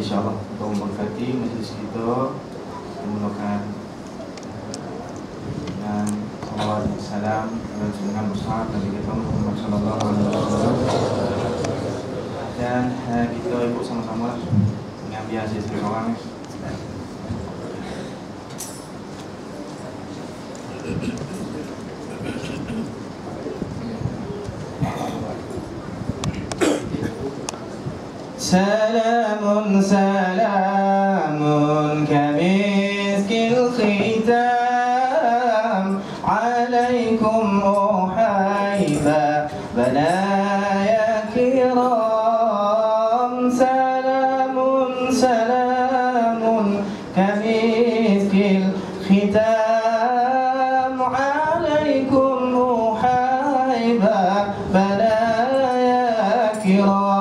insyaallah untuk memberkati majelis kita, menggunakan dengan salawat dan salam dan dengan besar Nabi kita Muhammad sallallahu alaihi wasallam. Dan kita ikut sama-sama dengan biasa seorang. Salamun salamun kamiskil khitam alaikum uhaiba banaya kiram. Salamun salamun kamiskil khitam alaikum uhaiba banaya kiram.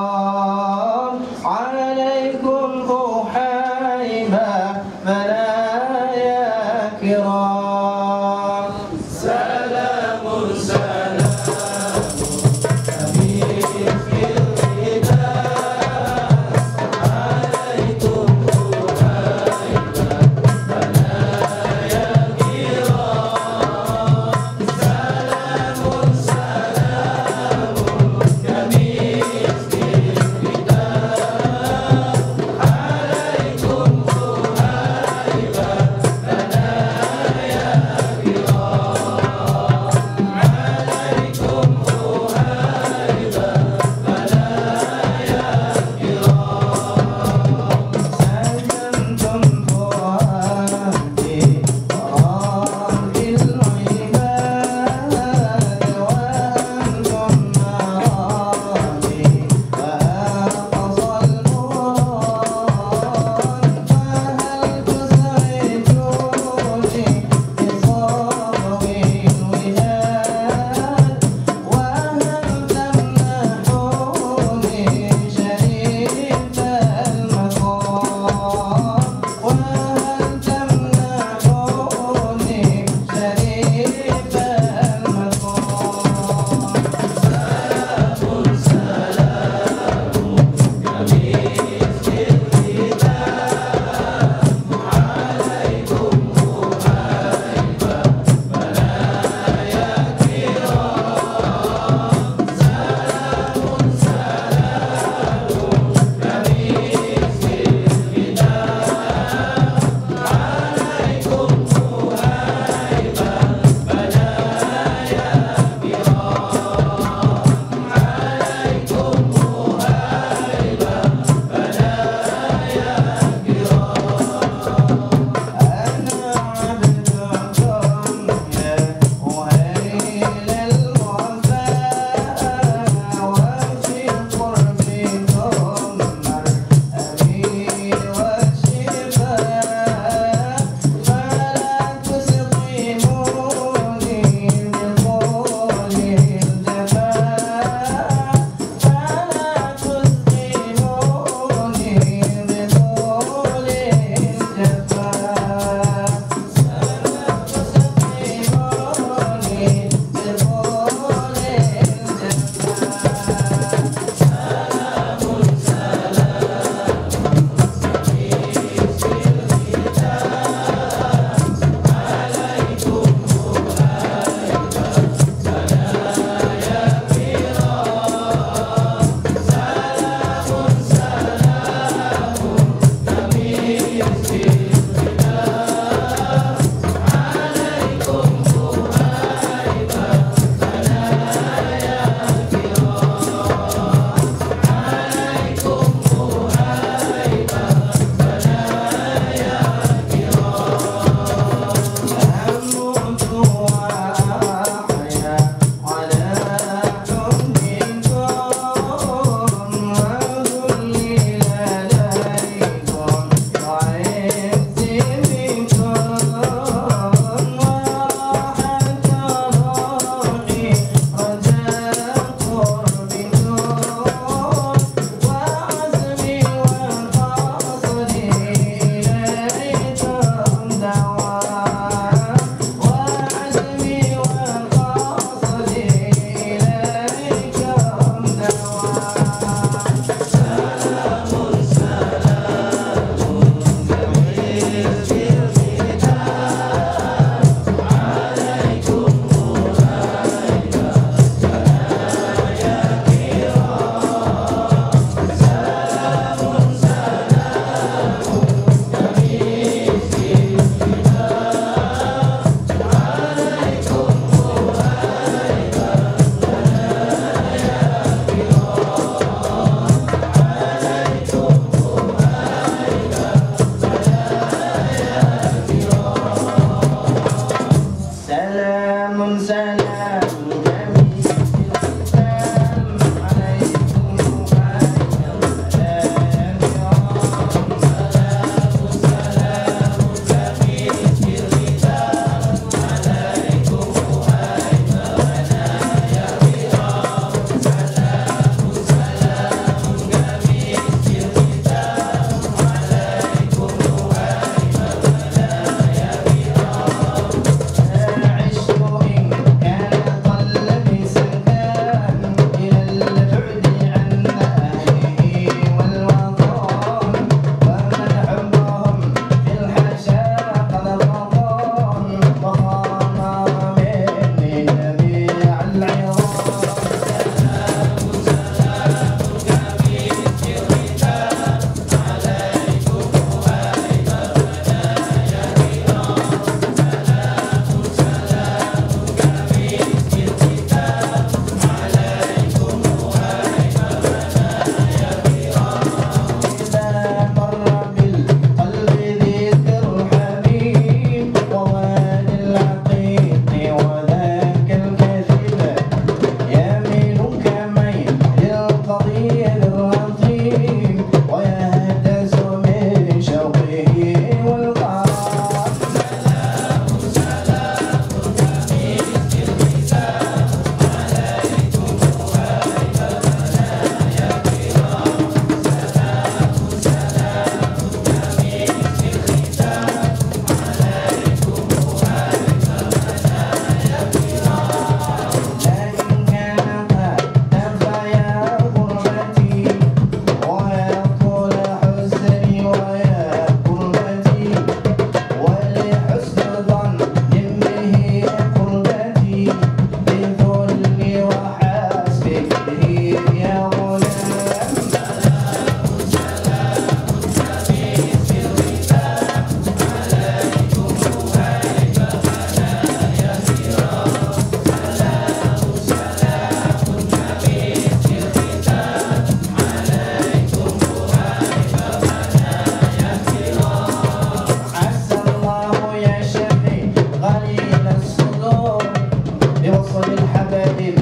وصل الحبائب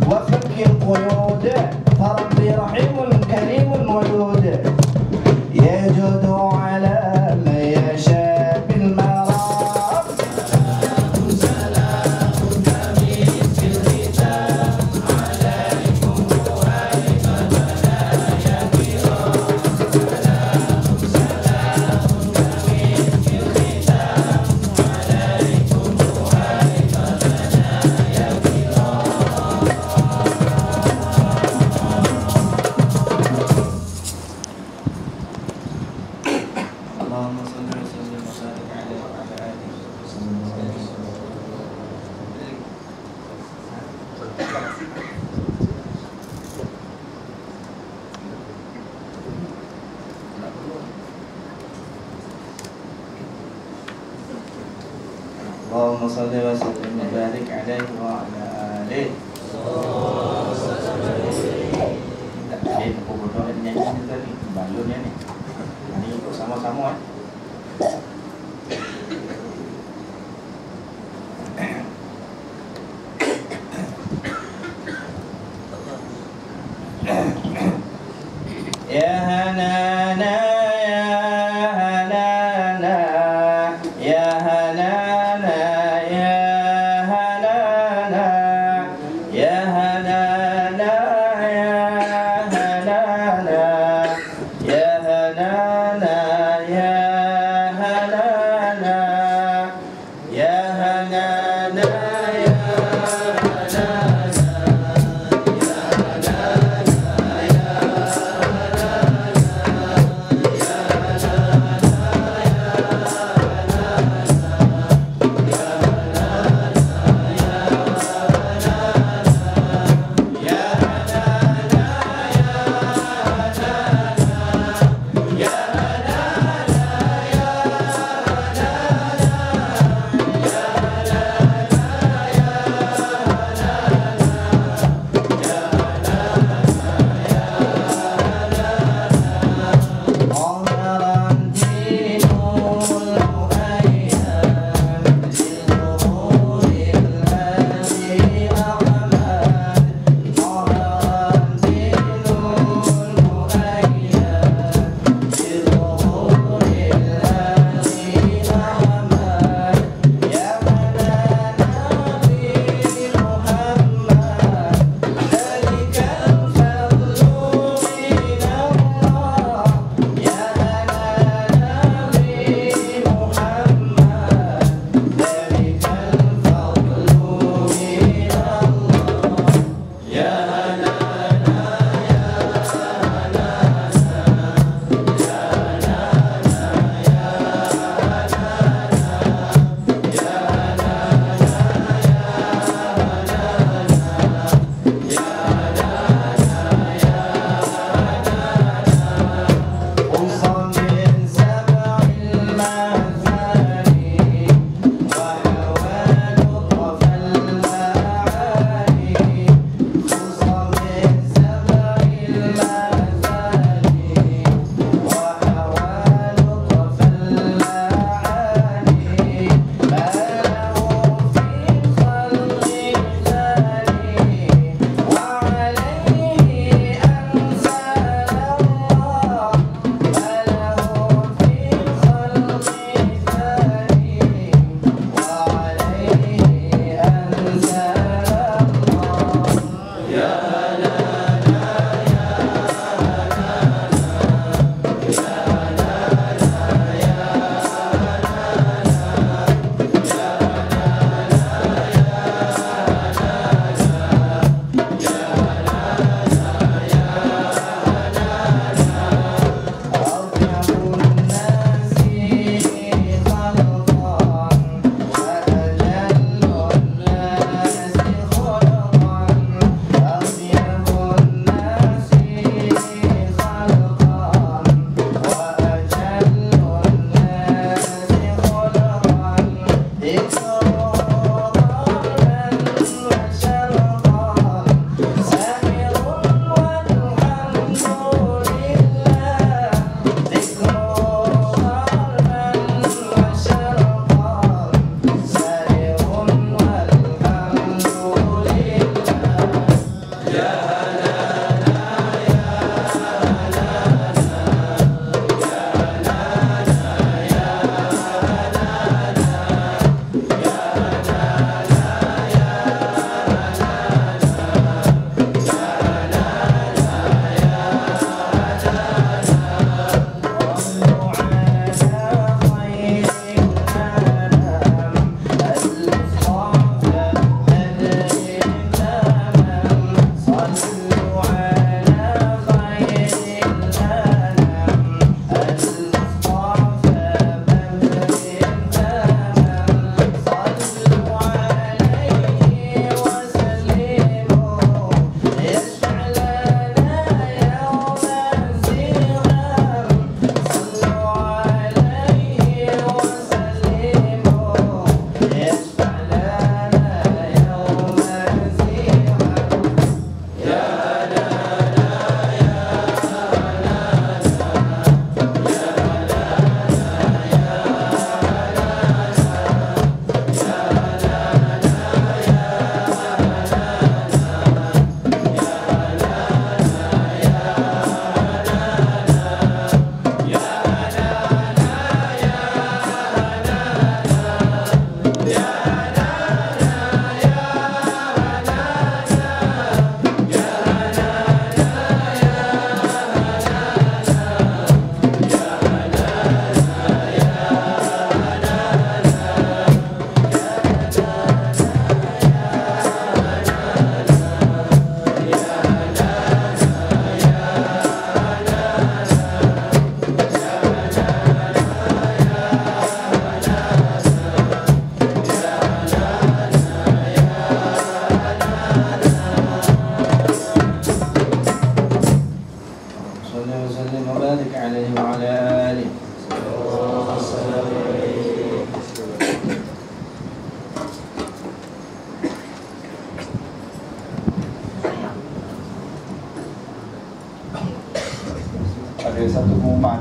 وفك القيود، فربي رحيم كريم ودود، يجود على من يشاء بالمرام. Allahumma salli wa sallim wa barik alaihi wa ala alihi. Tak boleh bodoh nyanyi ni tadi balonnya ni. Ini ikut sama-sama Ya Hanana ada satu pengumuman,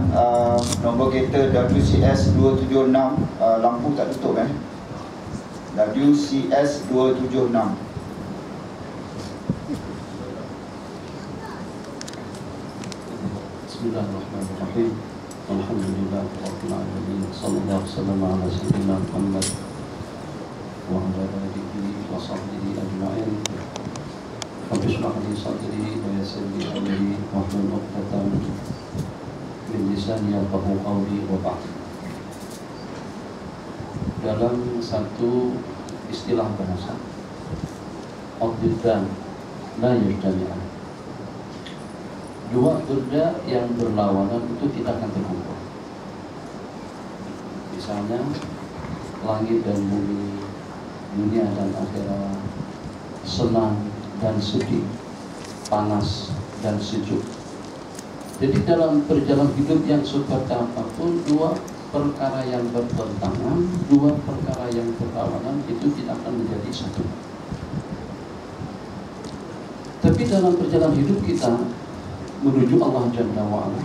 nombor kereta WCS 276, lampu tak tutup WCS 276. Bismillahirrahmanirrahim. Alhamdulillah rabbil alamin. Sallallahu alaihi wasallam ala sayyidina Muhammad wa ala alihi wa sahbihi ajma'in. Rabbi shrah li sadri wa yassir li amri wahlul 'uqdatam min lisani yafqahu qawli wa ba'd. Dalam satu istilah bahasa, ad-diddan la yajtami'an. Dua benda yang berlawanan itu tidak akan terkumpul. Misalnya langit dan bumi, dunia dan akhirat, senang dan sedih, panas dan sejuk. Jadi dalam perjalanan hidup yang seperti apapun, dua perkara yang bertentangan, dua perkara yang berlawanan itu tidak akan menjadi satu. Tapi dalam perjalanan hidup kita menuju Allah Jalla wa'ala,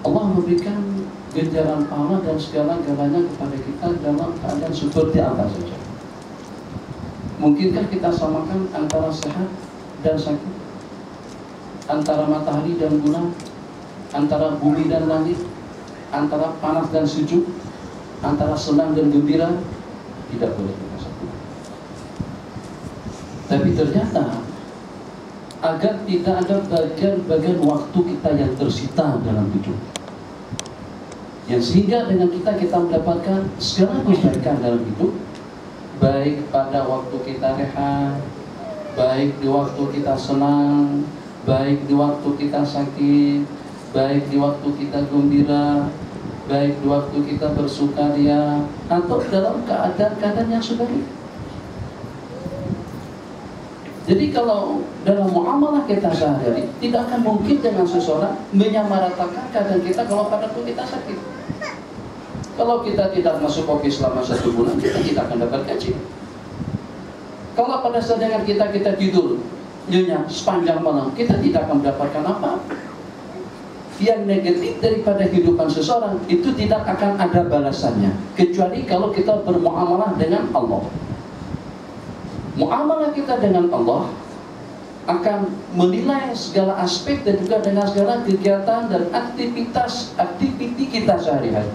Allah memberikan ganjaran pahala dan segala-galanya kepada kita dalam keadaan seperti apa saja. Mungkinkah kita samakan antara sehat dan sakit, antara matahari dan bulan, antara bumi dan langit, antara panas dan sejuk, antara senang dan gembira? Tidak boleh kita samakan. Tapi ternyata agar tidak ada bagian-bagian waktu kita yang tersita dalam hidup, yang sehingga dengan kita mendapatkan segala kebaikan dalam hidup, baik pada waktu kita rehat, baik di waktu kita senang, baik di waktu kita sakit, baik di waktu kita gembira, baik di waktu kita bersukaria, atau dalam keadaan-keadaan yang sebaik. Jadi kalau dalam muamalah kita sehari-hari, tidak akan mungkin dengan seseorang menyamaratakan keadaan kita kalau pada waktu kita sakit. Kalau kita tidak masuk office selama 1 bulan, kita tidak akan dapat gaji. Kalau pada saat dengan kita tidur nyenyak sepanjang malam, kita tidak akan mendapatkan apa. Yang negatif daripada kehidupan seseorang itu tidak akan ada balasannya, kecuali kalau kita bermuamalah dengan Allah. Muamalah kita dengan Allah akan menilai segala aspek dan juga dengan segala kegiatan dan aktiviti kita sehari-hari.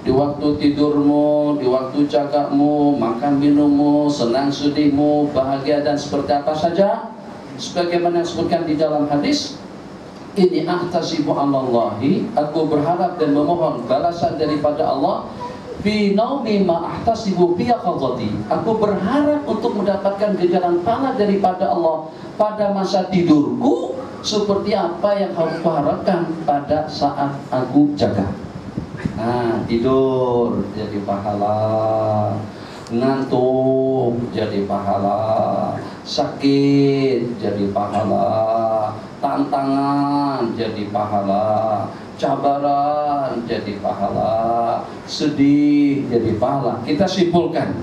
Di waktu tidurmu, di waktu cakapmu, makan minummu, senang sedihmu, bahagia dan seperti apa saja, sebagaimana disebutkan di dalam hadis, ini ahtasibu 'alallahi, aku berharap dan memohon balasan daripada Allah, fi naumi ma ahtasibu fi yaqadati, aku berharap untuk mendapatkan ganjaran pahala daripada Allah pada masa tidurku seperti apa yang aku harapkan pada saat aku jaga. Nah, tidur jadi pahala, ngantuk jadi pahala, sakit jadi pahala, tantangan jadi pahala, cabaran jadi pahala, sedih jadi pahala. Kita simpulkan.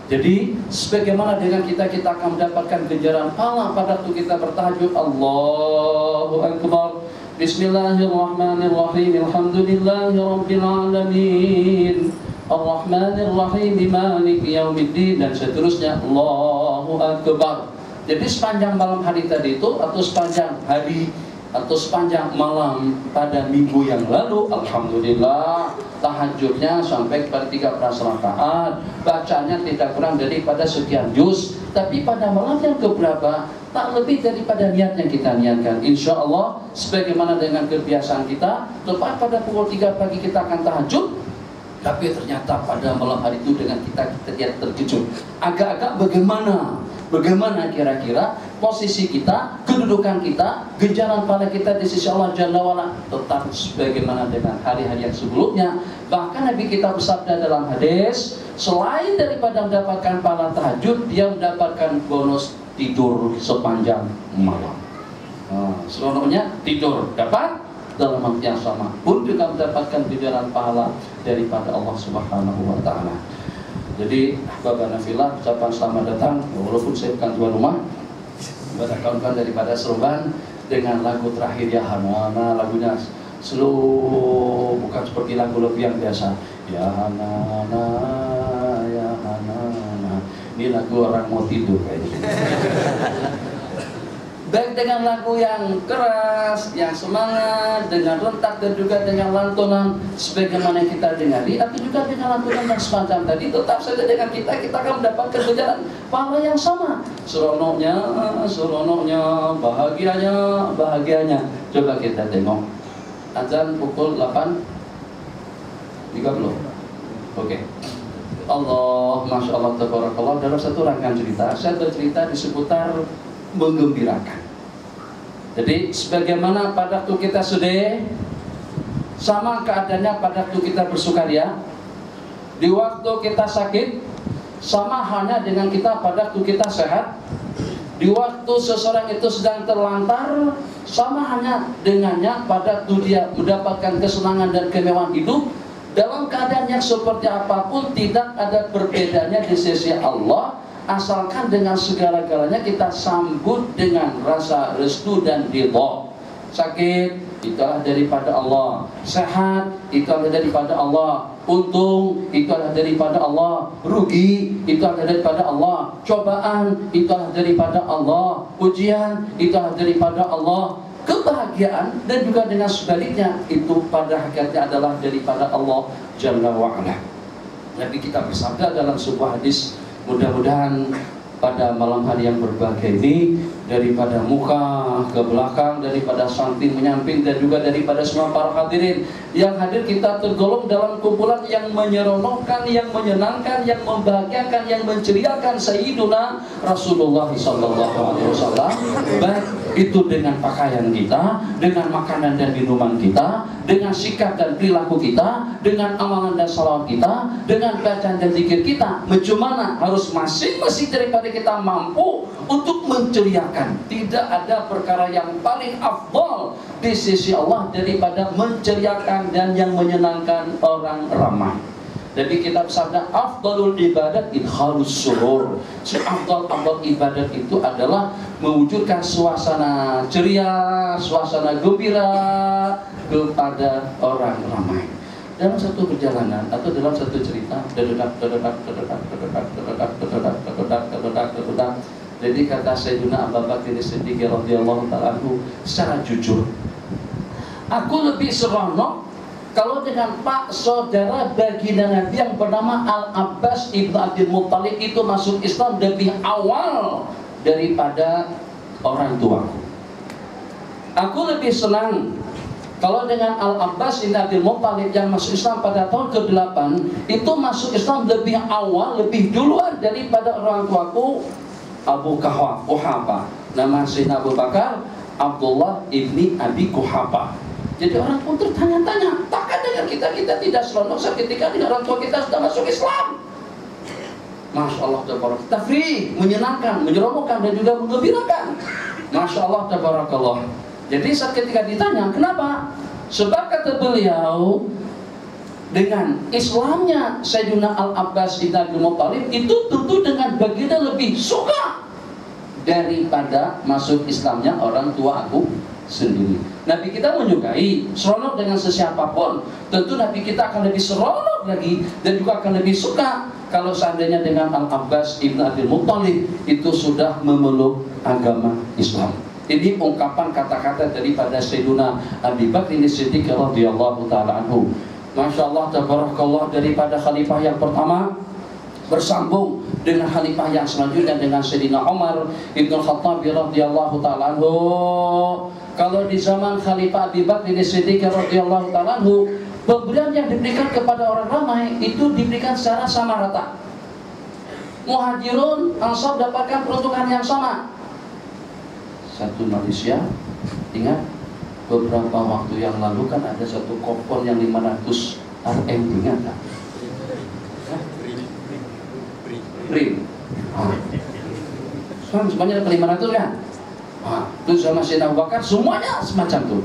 Jadi sebagaimana dengan kita akan mendapatkan ganjaran pahala pada waktu kita bertahajud. Allahu Akbar. Bismillahirrahmanirrahim. Alhamdulillahirabbil alamin. Ar-Rahmanir-Rahim. Maliki yaumiddin, dan seterusnya. Allahu Akbar. Jadi sepanjang malam hari tadi itu, atau sepanjang hari atau sepanjang malam pada minggu yang lalu, alhamdulillah tahajudnya sampai kepada 13 rakaat, bacanya tidak kurang daripada sekian juz. Tapi pada malam yang keberapa, tak lebih daripada niat yang kita niatkan. Insya Allah sebagaimana dengan kebiasaan kita, tepat pada pukul 3 pagi kita akan tahajud. Tapi ternyata pada malam hari itu dengan kita terkejut. Agak-agak bagaimana kira-kira posisi kita, kedudukan kita, ganjaran pahala kita di sisi Allah Jalla wa'ala tetap sebagaimana dengan hari-hari yang sebelumnya. Bahkan Nabi kita bersabda dalam hadis, selain daripada mendapatkan pahala tahajud, dia mendapatkan bonus tidur sepanjang malam. Seronoknya tidur dapat, dalam waktu yang sama pun juga mendapatkan ganjaran pahala daripada Allah Subhanahu wa Ta'ala. Jadi Bapak Nafilah, ucapan selamat datang, walaupun saya bukan tuan rumah, kepada kawan-kawan daripada Seremban, dengan lagu terakhir ya Hanana, lagunya slow, bukan seperti lagu-lagu yang biasa. Ya Hanana, ya Hanana. Ini lagu orang mau tidur kayaknya. Baik dengan lagu yang keras, yang semangat, dengan rentak dan juga dengan lantunan sebagaimana kita dengari, atau juga dengan lantunan yang semacam tadi, tetap saja dengan kita akan mendapatkan ganjaran pahala yang sama. Seronoknya, bahagianya. Coba kita tengok. Azan pukul 8.30. Oke. Allah, Masya Allah, Tabarakallah. Dalam satu rangkaian cerita, saya bercerita di seputar menggembirakan. Jadi sebagaimana pada waktu kita sedih, sama keadaannya pada waktu kita bersukaria. Di waktu kita sakit, sama halnya dengan kita pada waktu kita sehat. Di waktu seseorang itu sedang terlantar, sama hanya dengannya pada waktu dia mendapatkan kesenangan dan kemewahan hidup. Dalam keadaan yang seperti apapun, tidak ada perbedaannya di sisi Allah, asalkan dengan segala-galanya kita sambut dengan rasa restu dan ridha. Sakit, itulah daripada Allah. Sehat, itulah daripada Allah. Untung, itulah daripada Allah. Rugi, itulah daripada Allah. Cobaan, itulah daripada Allah. Ujian, itulah daripada Allah. Kebahagiaan dan juga dengan sebaliknya, itu pada hakikatnya adalah daripada Allah Jalla wa'ala. Nabi kita bersabda dalam sebuah hadis, mudah-mudahan pada malam hari yang berbahagia ini, daripada muka ke belakang, daripada samping menyamping, dan juga daripada semua para hadirin yang hadir, kita tergolong dalam kumpulan yang menyeronokkan, yang menyenangkan, yang membahagiakan, yang menceriakan Sayyiduna Rasulullah SAW. Baik itu dengan pakaian kita, dengan makanan dan minuman kita, dengan sikap dan perilaku kita, dengan amalan dan salawat kita, dengan bacaan dan zikir kita. Bagaimana harus masing-masing daripada kita mampu untuk menceriakan. Tidak ada perkara yang paling afdal di sisi Allah daripada menceriakan dan yang menyenangkan orang ramai. Jadi kita bersabda, afdalul ibadat idkhalus surur. Afdal ibadat itu adalah mewujudkan suasana ceria, suasana gembira kepada orang ramai. Dalam satu perjalanan atau dalam satu cerita, jadi kata Sayyidina Abu Bakar As-Siddiq radhiyallahu ta'ala anhu secara jujur, aku lebih seronok kalau dengan pak saudara baginda Nabi yang bernama Al-Abbas ibnu Abdul Muttalib itu masuk Islam lebih awal daripada orang tuaku. Aku lebih senang kalau dengan Al-Abbas ibnu Abdul Muttalib yang masuk Islam pada tahun ke-8 itu masuk Islam lebih awal, lebih duluan daripada orang tuaku Abu Quhafa. Nama Sayyidina Abu Bakar Abdullah ibni Abi Quhafa. Jadi orang pun tertanya-tanya, takkan dengan kita tidak seronok ketika dengan orang tua kita sudah masuk Islam. Masya Allah, kita free, menyenangkan, menyeronokkan dan juga menggembirakan. Masya Allah, tabarakallah. Jadi saat ketika ditanya, kenapa? Sebab kata beliau, dengan Islamnya Sayyidina Al-Abbas ibn Abdul Muttalib itu tentu dengan baginda lebih suka daripada masuk Islamnya orang tua aku sendiri. Nabi kita menyukai seronok dengan sesiapapun, tentu Nabi kita akan lebih seronok lagi dan juga akan lebih suka kalau seandainya dengan Al-Abbas ibn Abdul Muttalib itu sudah memeluk agama Islam. Ini ungkapan kata-kata daripada Sayyidina Abu Bakar As-Siddiq radhiyallahu ta'ala anhu. Masya Allah, tabarakallah, daripada khalifah yang pertama bersambung dengan khalifah yang selanjutnya dengan Sayyidina Umar ibn Khattab radhiyallahu ta'ala anhu. Kalau di zaman Khalifah Abu Bakar As-Siddiq radhiyallahu ta'ala anhu, pemberian yang diberikan kepada orang ramai itu diberikan secara sama rata. Muhajirun, Ansar dapatkan peruntukan yang sama. Satu Malaysia, ingat beberapa waktu yang lalu kan ada satu kompor yang 500 RM, ingat tak? Rim. Semuanya dapat 500 kan? Itu sama Sayyidina Abu Bakar semuanya semacam itu.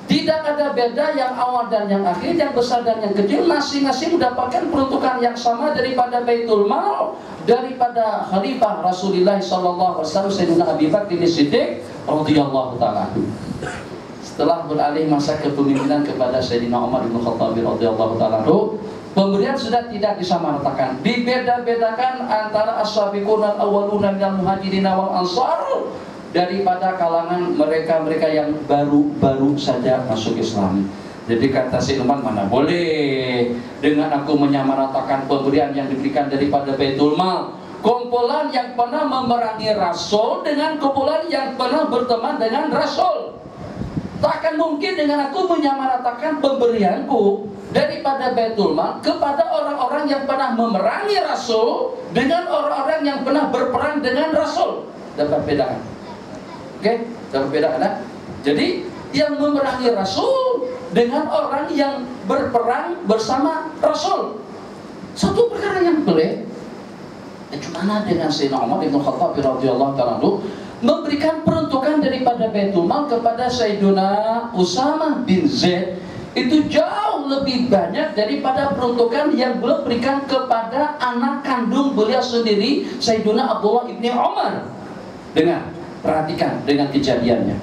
Tidak ada beda yang awal dan yang akhir, yang besar dan yang kecil, masing-masing mendapatkan peruntukan yang sama daripada Baitul Mal, daripada Khalifah Rasulullah SAW Sayyidina Abu Bakar As-Siddiq radhiyallahu taala. Setelah beralih masa kepemimpinan kepada Sayyidina Umar bin Khattab radhiyallahu taala, pemberian sudah tidak disamaratakan, dibeda-bedakan antara as-sabiqun al-awwaluna minal muhajirin wal ansar daripada kalangan mereka-mereka yang baru-baru saja masuk Islam. Jadi kata si Umar, mana boleh dengan aku menyamaratakan pemberian yang diberikan daripada Baitul Mal, kumpulan yang pernah memerangi Rasul dengan kumpulan yang pernah berteman dengan Rasul. Takkan mungkin dengan aku menyamaratakan pemberianku daripada Baitul Mal kepada orang-orang yang pernah memerangi Rasul dengan orang-orang yang pernah berperang dengan Rasul. Dapat bedakan? Oke, dapat bedakan kan? Jadi yang memerangi Rasul dengan orang yang berperang bersama Rasul, satu perkara yang boleh. Bagaimana dengan Sayyidina Umar bin Khattab radhiyallahu ta'ala memberikan peruntukan daripada Baitul Mal kepada Sayyidina Usamah bin Zaid itu jauh lebih banyak daripada peruntukan yang beliau berikan kepada anak kandung beliau sendiri, Sayyidina Abdullah ibni Umar. Dengar, perhatikan dengan kejadiannya.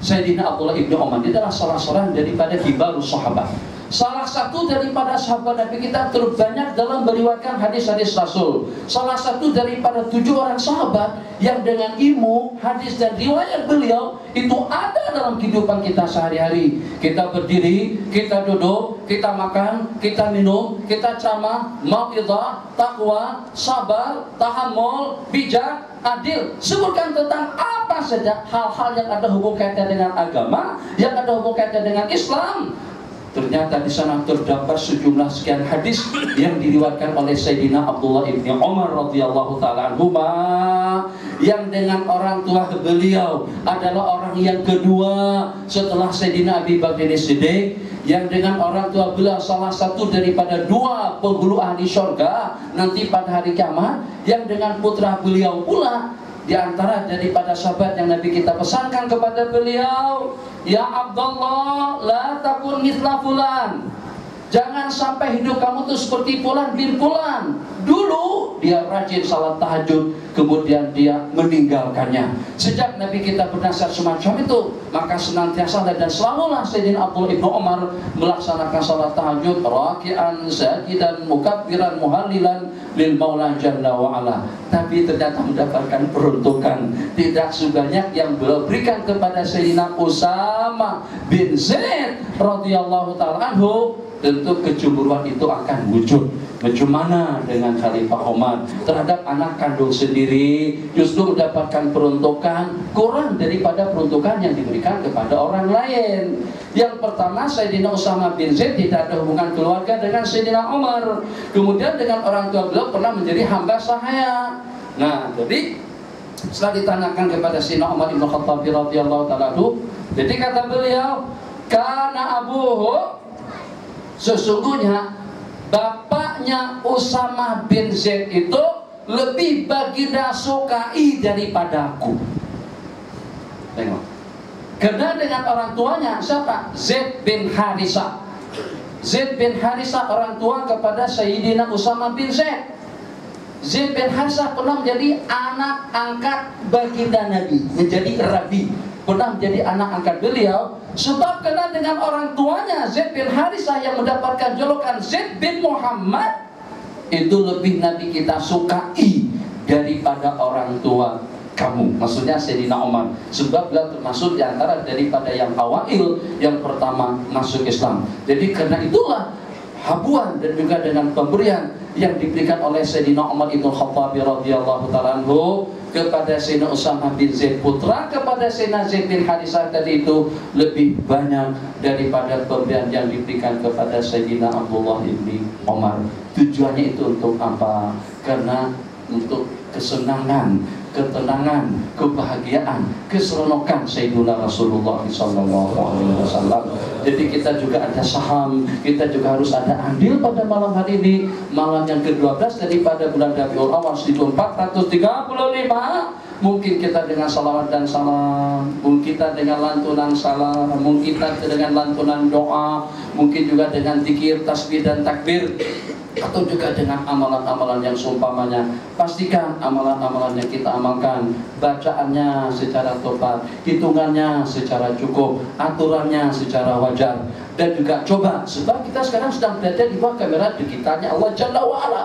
Sayyidina Abdullah ibni Umar dia adalah salah seorang daripada kibarus sahabat, salah satu daripada sahabat Nabi kita terbanyak dalam meriwayatkan hadis-hadis Rasul, salah satu daripada 7 orang sahabat yang dengan ilmu, hadis dan riwayat beliau itu ada dalam kehidupan kita sehari-hari. Kita berdiri, kita duduk, kita makan, kita minum, kita ceramah, mau'izah, takwa, sabar, tahammul, bijak, adil. Sebutkan tentang apa saja hal-hal yang ada hubung kaitan dengan agama, yang ada hubung kaitan dengan Islam. Ternyata di sana terdapat sejumlah sekian hadis yang diriwayatkan oleh Sayyidina Abdullah ibni Umar radhiyallahu taala anhuma, yang dengan orang tua beliau adalah orang yang kedua setelah Sayyidina Abi Bakar Siddiq, yang dengan orang tua beliau salah satu daripada 2 penghulu ahli syurga nanti pada hari kiamat, yang dengan putra beliau pula di antara daripada sahabat yang Nabi kita pesankan kepada beliau, ya Abdullah, la takun mithla fulan, jangan sampai hidup kamu tuh seperti fulan bin fulan. Dulu dia rajin salat tahajud, kemudian dia meninggalkannya. Sejak Nabi kita bernasihat semacam itu, maka senantiasa dan selalulah Sayyidina Abdullah ibnu Umar melaksanakan salat tahajud raki'an sajidan mukabbiran muhallilan lil maula jalla wa ala. Tapi ternyata mendapatkan peruntukan tidak sebanyak yang beliau berikan kepada Sayyidina Usamah bin Zaid radhiyallahu ta'ala anhu. Tentu kecemburuan itu akan wujud. Bagaimana dengan Khalifah Umar terhadap anak kandung sendiri, justru mendapatkan peruntukan kurang daripada peruntukan yang diberikan kepada orang lain. Yang pertama, Sayyidina Usamah bin Zaid tidak ada hubungan keluarga dengan Sayyidina Umar. Kemudian dengan orang tua beliau pernah menjadi hamba sahaya. Nah, jadi setelah ditanyakan kepada Sayyidina Umar bin Khattab radhiyallahu ta'ala, jadi kata beliau, kana abuhu, sesungguhnya bapaknya Usamah bin Zaid itu lebih baginda sukai daripada aku. Tengok. Karena dengan orang tuanya siapa? Zaid bin Harisah. Zaid bin Harisah orang tua kepada Sayyidina Usamah bin Zaid. Zaid bin Harisah pernah menjadi anak angkat baginda Nabi, menjadi rabi, pernah menjadi anak angkat beliau. Sebab kena dengan orang tuanya Zaid bin Harisah yang mendapatkan julukan Zaid bin Muhammad, itu lebih Nabi kita sukai daripada orang tua kamu. Maksudnya Sayyidina Umar. Sebab beliau termasuk diantara daripada yang awail, yang pertama masuk Islam. Jadi karena itulah habuan dan juga dengan pemberian yang diberikan oleh Sayyidina Umar ibn Khattab radhiyallahu ta'ala anhu kepada Sayyidina Usamah bin Zaid putra kepada Sayyidina Zaid bin Harisah tadi itu lebih banyak daripada pemberian yang diberikan kepada Sayyidina Abdullah ibn Umar. Tujuannya itu untuk apa? Karena untuk kesenangan, ketenangan, kebahagiaan, keseronokan Sayyidina Rasulullah SAW. Jadi kita juga ada saham, kita juga harus ada andil pada malam hari ini, malam yang ke-12 daripada bulan Rabiul Awal 1435. Mungkin kita dengan salawat dan salam, mungkin kita dengan lantunan salam, mungkin kita dengan lantunan doa, mungkin juga dengan zikir, tasbih dan takbir. atau juga dengan amalan-amalan yang seumpamanya. Pastikan amalan-amalan yang kita amalkan, bacaannya secara tepat, hitungannya secara cukup, aturannya secara wajar. Dan juga coba, sebab kita sekarang sedang berada di bawah kamera digitalnya Allah Jalla wa'ala.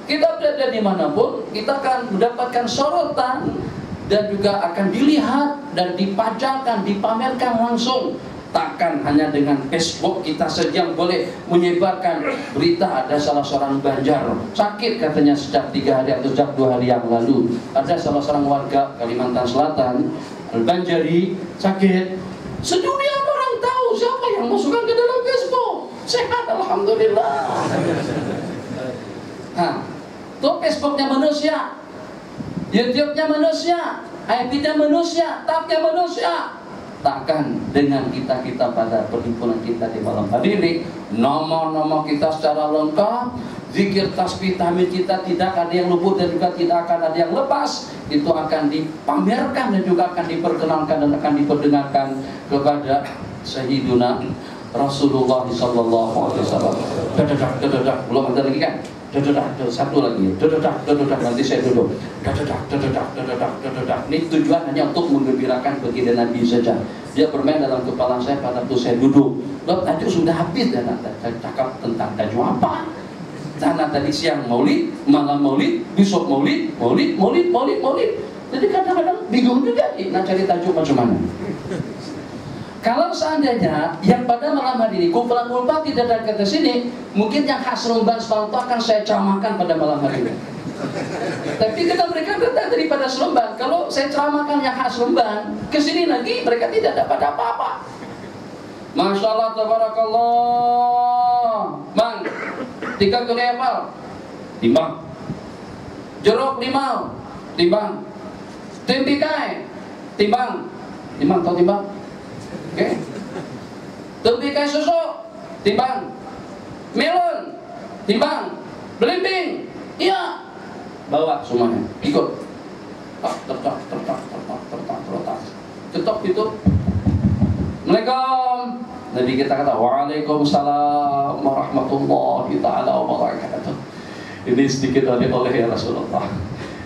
Kita berada dimanapun, kita akan mendapatkan sorotan dan juga akan dilihat dan dipajangkan, dipamerkan langsung. Takkan hanya dengan Facebook kita saja yang boleh menyebarkan berita ada salah seorang Banjar sakit katanya sejak 3 hari atau sejak 2 hari yang lalu. Ada salah seorang warga Kalimantan Selatan, Al-Banjari, sakit. Sedunia orang tahu siapa yang masukkan ke dalam Facebook. Sehat alhamdulillah. Nah, itu Facebooknya manusia, YouTube-nya manusia, IP-nya manusia, tab-nya manusia. Takkan dengan kita pada perhimpunan kita di malam hari ini, nomor-nomor kita secara lengkap, zikir tasbih tahmid kita tidak ada yang luput dan juga tidak akan ada yang lepas. Itu akan dipamerkan dan juga akan diperkenalkan dan akan diperdengarkan kepada Sayyiduna Rasulullah sallallahu alaihi wasallam. Dadak, belum ada lagi kan? Dadak, satu lagi. Dadak, nanti saya duduk. Dadak. Ini tujuan hanya untuk menggembirakan baginda Nabi saja. Dia bermain dalam kepala saya pada waktu saya duduk. Loh, tajuk sudah habis dan cakap tentang tajuk apa? Karena tadi siang maulid, malam maulid, besok maulid. Jadi kadang-kadang bingung juga nih, nak cari tajuk macam mana. Kalau seandainya yang pada malam hari ini kumpulan ulama tidak datang ke sini, mungkin yang khas Seremban Semalam itu akan saya ceramahkan pada malam hari ini. Tapi ketika mereka datang daripada Seremban, kalau saya ceramahkan yang khas Seremban, ke sini lagi mereka tidak dapat apa-apa. Masya Allah, tabarakallah. Bang, 3 kali hafal, timbang. Jeruk limau, timbang. Tembikai, timbang. Timbang, tahu timbang? Oke, tembikai susu, timbang. Melon, timbang. Belimbing, iya. Bawa semuanya, ikut. Tertak. Ketok itu. Assalamualaikum. Nabi kita kata, waalaikumsalam warahmatullahi ta'ala wabarakatuh. Ini sedikit oleh-oleh ya Rasulullah.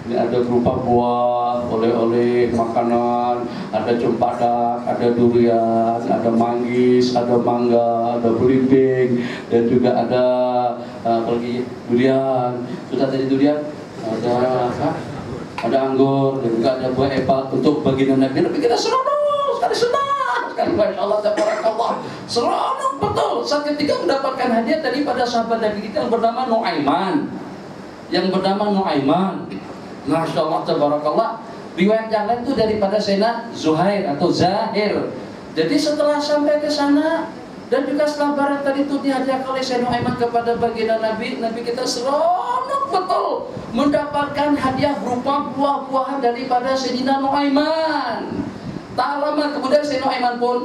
Ini ada berupa buah, oleh-oleh, makanan, ada cempedak, ada durian, ada manggis, ada mangga, ada belimbing, dan juga ada apalagi durian. Sudah tadi durian, ada anggur, dan juga ada buah apel untuk baginda Nabi. Tapi kita seronok, sekali senang, sekali masya Allah, tabarakallah, seronok betul. Saat ketika mendapatkan hadiah daripada sahabat Nabi kita yang bernama Nuaiman. Masya Allah, tabarakallah. Riwayat yang lain itu daripada Sayyidina Zuhair atau Zahir. Jadi setelah sampai ke sana dan juga setelah barang tadi itu dihadiahkan oleh Sayyidina Nuaiman kepada baginda Nabi kita seronok betul mendapatkan hadiah berupa buah-buahan daripada Sayyidina Nuaiman. Tak lama kemudian Sayyidina Nuaiman pun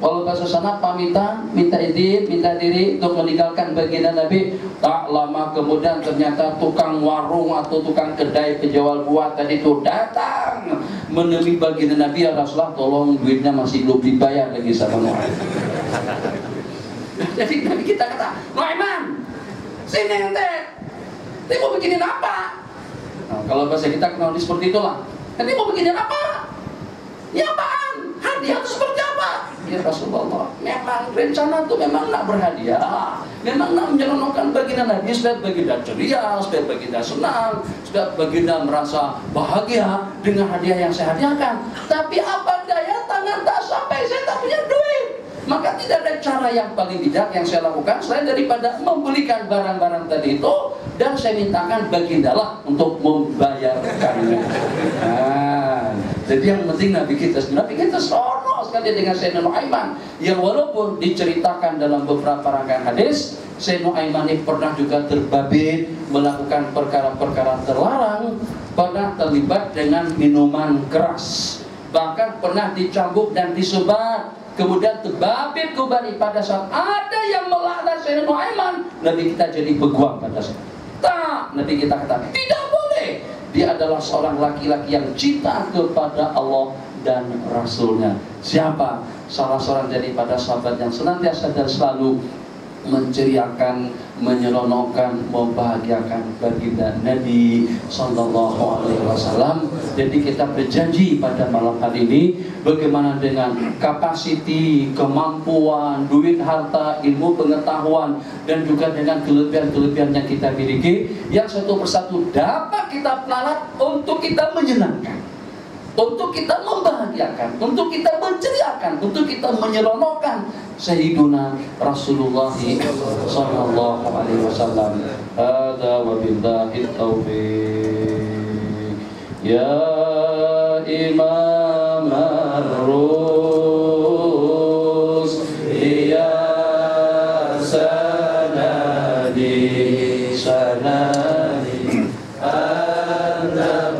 walau ke sana pamitan, minta izin, minta diri untuk meninggalkan baginda Nabi. Tak lama kemudian ternyata tukang warung atau tukang kedai penjual buah tadi itu datang menemui baginda Nabi, ya Rasulullah tolong duitnya masih belum dibayar lagi sama Nuaiman. Jadi Nabi kita kata, Nuaiman, sini ente mau bikinin apa? Nah, kalau bahasa kita kenal seperti itulah. Nanti mau bikinin apa? Ini apaan? Hadiah itu seperti apa? Ya Rasulullah, memang rencana itu memang nak berhadiah, memang nak menyenangkan baginda Nabi supaya baginda ceria, supaya baginda senang, supaya baginda merasa bahagia dengan hadiah yang saya hadiahkan. Tapi apa daya tangan tak sampai, saya tak punya duit. Maka tidak ada cara yang paling bijak yang saya lakukan selain daripada membelikan barang-barang tadi itu, dan saya mintakan baginda lah untuk membayarkannya. Nah, jadi yang penting Nabi kita seronok sekali dengan Sayyidina Nuaiman, yang walaupun diceritakan dalam beberapa rangkaian hadis, Sayyidina Nuaiman ini pernah juga terbabit melakukan perkara-perkara terlarang, pernah terlibat dengan minuman keras, bahkan pernah dicambuk dan disebat. Kemudian terbabit kembali pada saat ada yang melaknat Sayyidina Nuaiman, Nabi kita jadi peguam pada saat. Tak, Nabi kita kata tidak boleh. Dia adalah seorang laki-laki yang cinta kepada Allah dan Rasulnya. Siapa? Salah seorang daripada sahabat yang senantiasa dan selalu menceriakan, menyeronokkan, membahagiakan baginda Nabi Sallallahu Alaihi Wasallam. Jadi kita berjanji pada malam hari ini, bagaimana dengan kapasiti, kemampuan, duit, harta, ilmu, pengetahuan, dan juga dengan kelebihan-kelebihan yang kita miliki, yang satu persatu dapat kita pelalat untuk kita menyenangkan, untuk kita membahagiakan, untuk kita menceriakan, untuk kita menyeronokkan Sayyiduna Rasulullah Sallallahu Alaihi Wasallam. Hadza wa billahi taufiq. Ya Imam ar-Rus, ya sanadi sanadi anta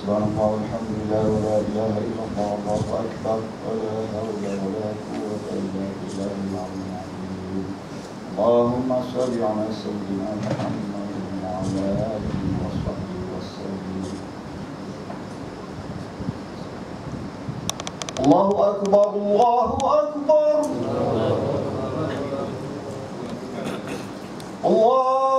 Subhanallah walhamdulillah wa la ilaha illallah Allahu akbar wa la hawla wa la quwwata illa billahil aliyyil azim. Allahumma shalli ala sayyidina Muhammadin wa ala alihi wa sahbihi wasallam. Allahu akbar, Allahu akbar. Allah